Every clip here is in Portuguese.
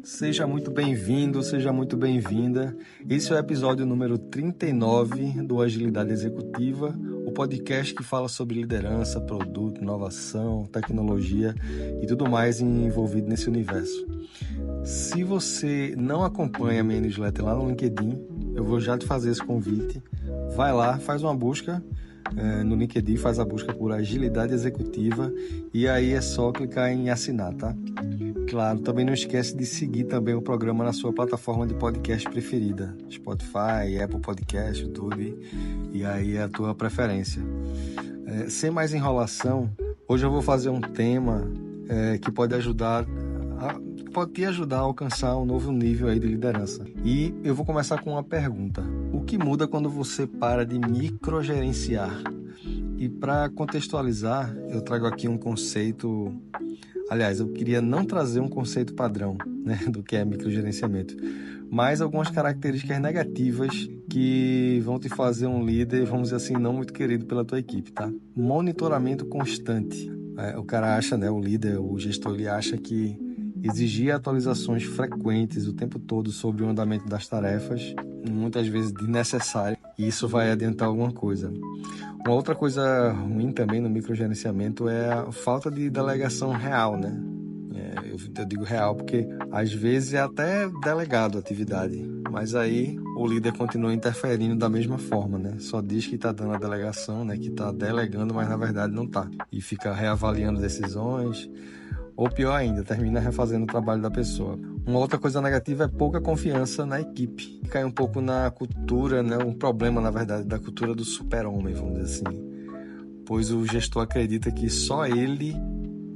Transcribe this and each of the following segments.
Seja muito bem-vindo, seja muito bem-vinda. Esse é o episódio número 39 do Agilidade Executiva, o podcast que fala sobre liderança, produto, inovação, tecnologia e tudo mais envolvido nesse universo. Se você não acompanha a minha newsletter lá no LinkedIn, eu vou já te fazer esse convite. Vai lá, faz uma busca no LinkedIn, faz a busca por Agilidade Executiva e aí é só clicar em assinar, tá? Claro, também não esquece de seguir também o programa na sua plataforma de podcast preferida, Spotify, Apple Podcast, YouTube, e aí é a tua preferência. Sem mais enrolação, hoje eu vou fazer um tema que pode te ajudar a alcançar um novo nível aí de liderança. E eu vou começar com uma pergunta. O que muda quando você para de microgerenciar? E para contextualizar, eu trago aqui um conceito. Aliás, eu queria não trazer um conceito padrão, né, do que é microgerenciamento, mas algumas características negativas que vão te fazer um líder, vamos dizer assim, não muito querido pela tua equipe, tá? Monitoramento constante. O cara acha, né, o líder, o gestor, ele acha que exigir atualizações frequentes o tempo todo sobre o andamento das tarefas, muitas vezes desnecessário, e isso vai adiantar alguma coisa. Uma outra coisa ruim também no microgerenciamento é a falta de delegação real, né? Eu digo real porque às vezes é até delegado a atividade, mas aí o líder continua interferindo da mesma forma, né? Só diz que está dando a delegação, né? Que está delegando, mas na verdade não está. E fica reavaliando decisões, ou pior ainda, termina refazendo o trabalho da pessoa. Uma outra coisa negativa é pouca confiança na equipe. Cai um pouco na cultura, né? Um problema, na verdade, da cultura do super-homem, vamos dizer assim. Pois o gestor acredita que só ele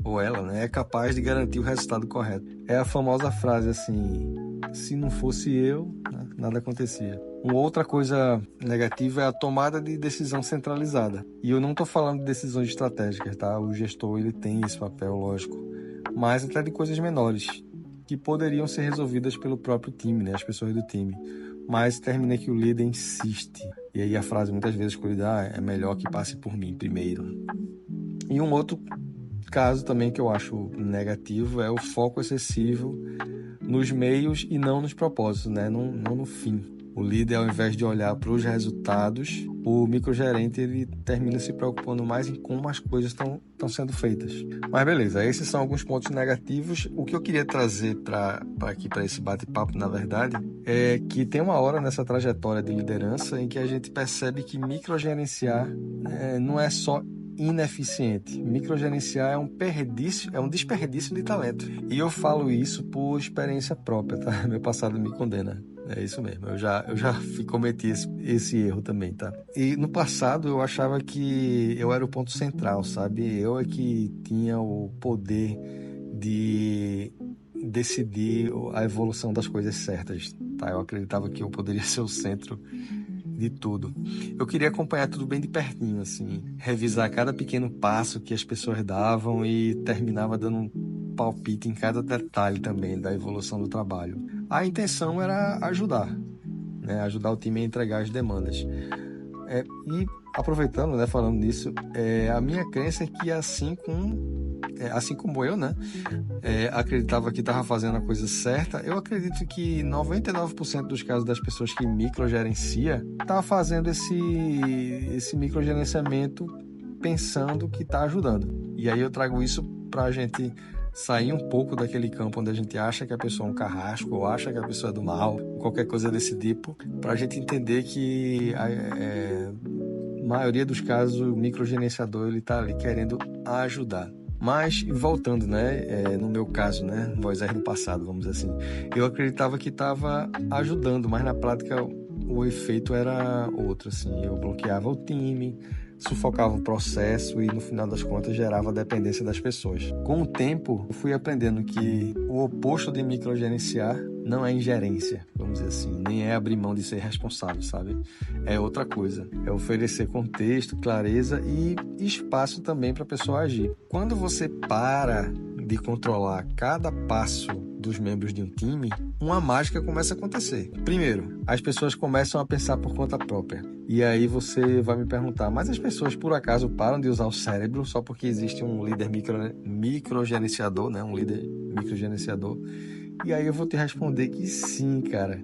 ou ela, né, é capaz de garantir o resultado correto. É a famosa frase assim, se não fosse eu, né, nada acontecia. Uma outra coisa negativa é a tomada de decisão centralizada. E eu não estou falando de decisões estratégicas, tá? O gestor, ele tem esse papel, lógico. Mas até de coisas menores, que poderiam ser resolvidas pelo próprio time, né? As pessoas do time. Mas termina que o líder insiste. E aí a frase muitas vezes escolhida, é melhor que passe por mim primeiro. E um outro caso também que eu acho negativo é o foco excessivo nos meios e não nos propósitos, né? Não no fim. O líder, ao invés de olhar para os resultados, o microgerente ele termina se preocupando mais em como as coisas estão sendo feitas. Mas beleza, esses são alguns pontos negativos. O que eu queria trazer para esse bate-papo, na verdade, é que tem uma hora nessa trajetória de liderança em que a gente percebe que microgerenciar não é só ineficiente. Microgerenciar é um desperdício de talento. E eu falo isso por experiência própria, tá? Meu passado me condena. É isso mesmo, eu já cometi esse erro também, tá? E no passado eu achava que eu era o ponto central, sabe? Eu é que tinha o poder de decidir a evolução das coisas certas, tá? Eu acreditava que eu poderia ser o centro de tudo. Eu queria acompanhar tudo bem de pertinho, assim, revisar cada pequeno passo que as pessoas davam e terminava dando um palpite em cada detalhe também da evolução do trabalho. A intenção era ajudar, né? Ajudar o time a entregar as demandas. E aproveitando, né, falando nisso, a minha crença é que assim como eu, né, acreditava que estava fazendo a coisa certa, eu acredito que 99% dos casos das pessoas que microgerencia tá fazendo esse microgerenciamento pensando que está ajudando. E aí eu trago isso para a gente sair um pouco daquele campo onde a gente acha que a pessoa é um carrasco ou acha que a pessoa é do mal, qualquer coisa desse tipo, para a gente entender que na maioria dos casos o microgerenciador ele está ali querendo ajudar. Mas, voltando, né, no meu caso, né, Moisés no passado, vamos dizer assim, eu acreditava que estava ajudando, mas na prática o efeito era outro, assim, eu bloqueava o time, sufocava o processo e no final das contas gerava dependência das pessoas. Com o tempo, eu fui aprendendo que o oposto de microgerenciar não é ingerência, vamos dizer assim, nem é abrir mão de ser responsável, sabe? É outra coisa, é oferecer contexto, clareza e espaço também para a pessoa agir. Quando você para de controlar cada passo dos membros de um time, uma mágica começa a acontecer. Primeiro, as pessoas começam a pensar por conta própria. E aí você vai me perguntar, mas as pessoas por acaso param de usar o cérebro só porque existe um líder microgerenciador, né? Um líder microgerenciador E aí eu vou te responder que sim, cara.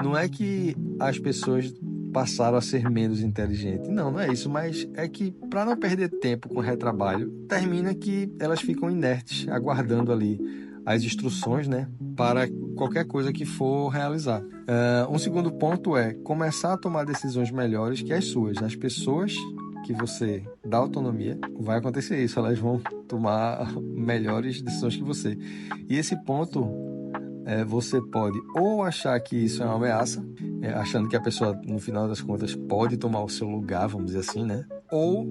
Não é que as pessoas passaram a ser menos inteligentes. Não é isso. Mas é que, para não perder tempo com retrabalho, termina que elas ficam inertes, aguardando ali as instruções, né, para qualquer coisa que for realizar. Um segundo ponto é começar a tomar decisões melhores que as suas. As pessoas que você dá autonomia, vai acontecer isso. Elas vão tomar melhores decisões que você. E esse ponto... você pode ou achar que isso é uma ameaça, achando que a pessoa, no final das contas, pode tomar o seu lugar, vamos dizer assim, né? Ou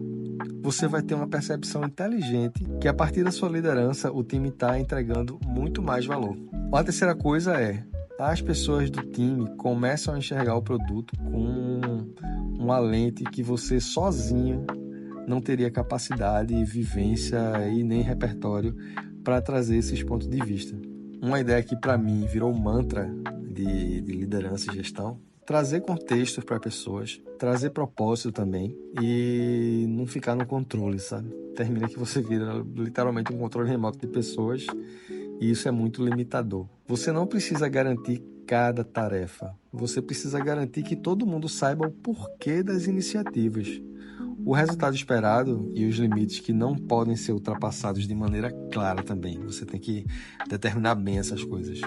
você vai ter uma percepção inteligente que, a partir da sua liderança, o time está entregando muito mais valor. A terceira coisa é, as pessoas do time começam a enxergar o produto com uma lente que você sozinho não teria capacidade, vivência e nem repertório para trazer esses pontos de vista. Uma ideia que, para mim, virou um mantra de liderança e gestão: trazer contextos para pessoas, trazer propósito também e não ficar no controle, sabe? Termina que você vira literalmente um controle remoto de pessoas e isso é muito limitador. Você não precisa garantir cada tarefa, você precisa garantir que todo mundo saiba o porquê das iniciativas, o resultado esperado e os limites que não podem ser ultrapassados de maneira clara também. Você tem que determinar bem essas coisas.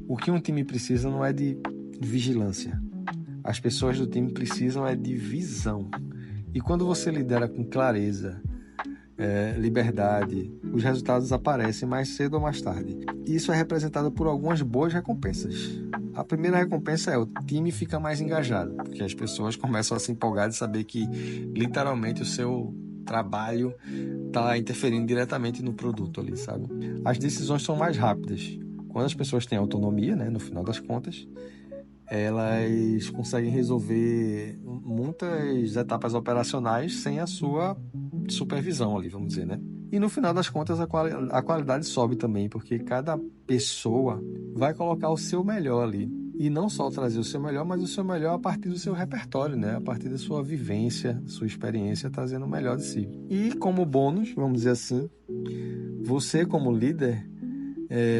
O que um time precisa não é de vigilância. As pessoas do time precisam é de visão. E quando você lidera com clareza, liberdade, os resultados aparecem mais cedo ou mais tarde. Isso é representado por algumas boas recompensas. A primeira recompensa é o time fica mais engajado, porque as pessoas começam a se empolgar de saber que literalmente o seu trabalho está interferindo diretamente no produto ali, sabe? As decisões são mais rápidas. Quando as pessoas têm autonomia, né, no final das contas, elas conseguem resolver muitas etapas operacionais sem a sua supervisão ali, vamos dizer, né? E no final das contas a qualidade sobe também, porque cada pessoa vai colocar o seu melhor ali. E não só trazer o seu melhor, mas o seu melhor a partir do seu repertório, né? A partir da sua vivência, sua experiência, trazendo o melhor de si. E como bônus, vamos dizer assim, você como líder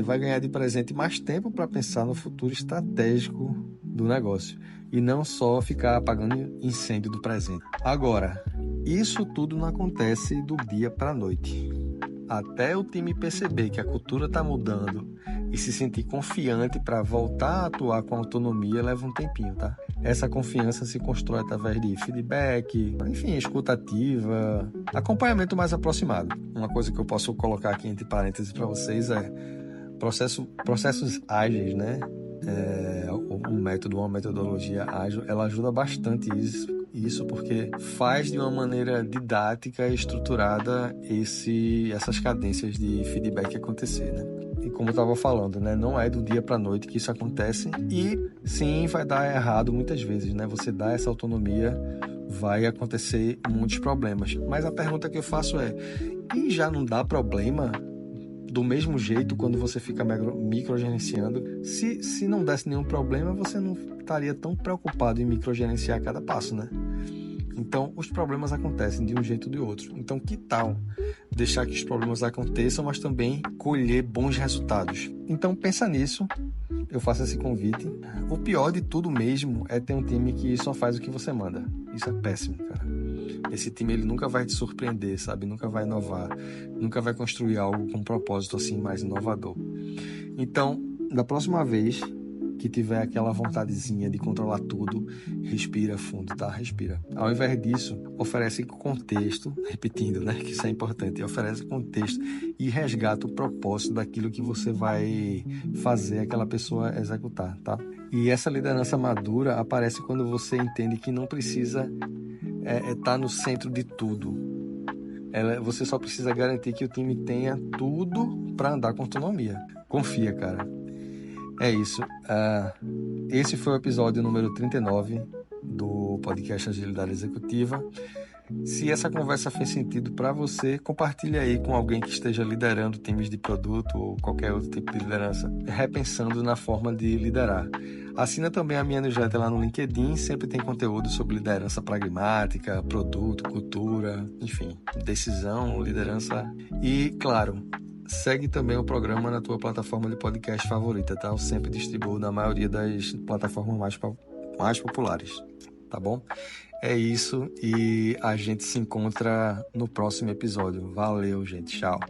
vai ganhar de presente mais tempo para pensar no futuro estratégico do negócio e não só ficar apagando incêndio do presente. Agora, isso tudo não acontece do dia para a noite. Até o time perceber que a cultura está mudando e se sentir confiante para voltar a atuar com autonomia leva um tempinho, tá? Essa confiança se constrói através de feedback, enfim, escuta ativa, acompanhamento mais aproximado. Uma coisa que eu posso colocar aqui entre parênteses para vocês é processos ágeis, né? Um método, uma metodologia ágil, ela ajuda bastante isso porque faz de uma maneira didática e estruturada essas cadências de feedback acontecer, né? E como eu estava falando, né, não é do dia para a noite que isso acontece e sim, vai dar errado muitas vezes, né? Você dá essa autonomia, vai acontecer muitos problemas. Mas a pergunta que eu faço é, e já não dá problema do mesmo jeito quando você fica microgerenciando? Se não desse nenhum problema, você não estaria tão preocupado em microgerenciar cada passo, né? Então, os problemas acontecem de um jeito ou de outro. Então, que tal deixar que os problemas aconteçam, mas também colher bons resultados? Então, pensa nisso. Eu faço esse convite. O pior de tudo mesmo é ter um time que só faz o que você manda. Isso é péssimo, cara. Esse time ele nunca vai te surpreender, sabe? Nunca vai inovar. Nunca vai construir algo com um propósito assim mais inovador. Então, da próxima vez que tiver aquela vontadezinha de controlar tudo, respira fundo, tá? Respira. Ao invés disso, oferece contexto, repetindo, né? Que isso é importante. Oferece contexto e resgata o propósito daquilo que você vai fazer aquela pessoa executar, tá? E essa liderança madura aparece quando você entende que não precisa estar no centro de tudo. Você só precisa garantir que o time tenha tudo para andar com autonomia. Confia, cara. É isso. Esse foi o episódio número 39 do podcast Agilidade Executiva. Se essa conversa fez sentido para você, compartilhe aí com alguém que esteja liderando times de produto ou qualquer outro tipo de liderança, repensando na forma de liderar. Assina também a minha newsletter lá no LinkedIn, sempre tem conteúdo sobre liderança pragmática, produto, cultura, enfim, decisão, liderança. E, claro, segue também o programa na tua plataforma de podcast favorita, tá? Eu sempre distribuo na maioria das plataformas mais populares, tá bom? É isso e a gente se encontra no próximo episódio. Valeu, gente. Tchau.